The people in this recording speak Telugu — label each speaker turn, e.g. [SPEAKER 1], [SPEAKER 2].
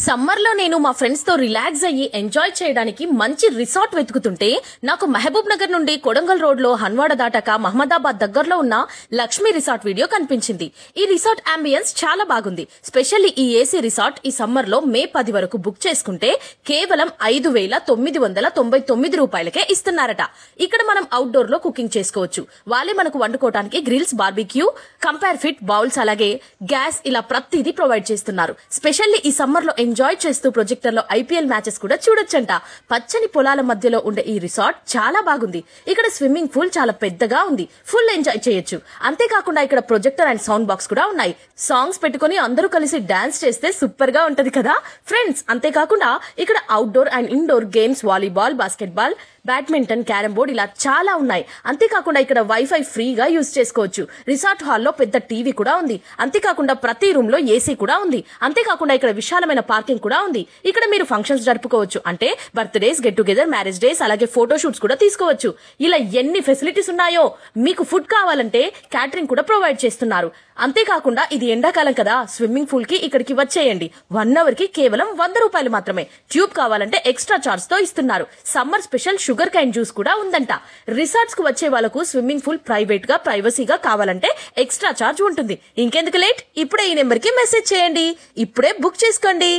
[SPEAKER 1] సమ్మర్ లో నేను మా ఫ్రెండ్స్ తో రిలాక్స్ అయ్యి ఎంజాయ్ చేయడానికి మంచి రిసార్ట్ వెతుకుతుంటే నాకు మహబూబ్ నగర్ నుండి కొడంగల్ రోడ్ లో హన్వాడ దాటాక మహమ్మదాబాద్ దగ్గరలో ఉన్న లక్ష్మీ రిసార్ట్ వీడియో కనిపించింది. ఈ రిసార్ట్ అంబియన్స్ చాలా బాగుంది. స్పెషల్లీ ఈ ఏసీ రిసార్ట్ ఈ సమ్మర్ లో మే 10 వరకు బుక్ చేసుకుంటే కేవలం 5,999 రూపాయలకే ఇస్తున్నారట. ఇక్కడ మనం అవుట్డోర్ లో కుకింగ్ చేసుకోవచ్చు. వాళ్ళే మనకు వండుకోవడానికి grills, barbecue, campfire pit, bowls అలాగే గ్యాస్ ఇలా ప్రతిదీ ప్రొవైడ్ చేస్తున్నారు. స్పెషల్లీ ఈ సమ్మర్ లో ఎంజాయ్ చేస్తూ ప్రొజెక్టర్ లో ఐపీఎల్ మ్యాచెస్ కూడా చూడొచ్చంట. పచ్చని పొలాల మధ్యలో ఉండే ఈ రిసార్ట్ చాలా బాగుంది. ఇక్కడ స్విమ్మింగ్ పూల్ చాలా పెద్దగా ఉంది. ఫుల్ ఎంజాయ్ చేయొచ్చు. అంతేకాకుండా ఇక్కడ ప్రొజెక్టర్ అండ్ సౌండ్ బాక్స్ కూడా ఉన్నాయి. సాంగ్స్ పెట్టుకుని అందరూ కలిసి డాన్స్ చేస్తే సూపర్ గా ఉంటది కదా ఫ్రెండ్స్. అంతేకాకుండా ఇక్కడ outdoor and indoor games, volleyball, basketball, badminton, carrom board ఇలా చాలా ఉన్నాయి. అంతేకాకుండా ఇక్కడ వైఫై ఫ్రీగా యూజ్ చేసుకోవచ్చు. రిసార్ట్ హాల్లో పెద్ద టీవీ కూడా ఉంది. అంతేకాకుండా ప్రతి రూమ్ లో ఏసీ కూడా ఉంది. అంతేకాకుండా ఇక్కడ విశాలమైన పార్కింగ్ కూడా ఉంది. ఇక్కడ మీరు ఫంక్షన్స్ జరుపుకోవచ్చు. అంటే birthdays, get together, marriage days అలాగే ఫోటో షూట్స్ కూడా తీసుకోవచ్చు. ఇలా ఎన్ని ఫెసిలిటీస్ ఉన్నాయో. మీకు ఫుడ్ కావాలంటే క్యాటరింగ్ కూడా ప్రొవైడ్ చేస్తున్నారు. అంతేకాకుండా ఇది ఎండాకాలం కదా, స్విమ్మింగ్ పూల్ కి ఇక్కడికి వచ్చేయండి. 1 అవర్ కి కేవలం 100 రూపాయలు మాత్రమే. ట్యూబ్ కావాలంటే ఎక్స్ట్రా చార్జ్ తో ఇస్తున్నారు. Summer special sugarcane juice కూడా ఉందంట. రిసార్ట్స్ కు వచ్చే వాళ్ళకు స్విమ్మింగ్ పూల్ ప్రైవేట్ గా, ప్రైవసీగా కావాలంటే ఎక్స్ట్రా చార్జ్ ఉంటుంది. ఇంకెందుకు లేట్, ఇప్పుడే ఈ నెంబర్ కి మెసేజ్ చేయండి. ఇప్పుడే బుక్ చేసుకోండి.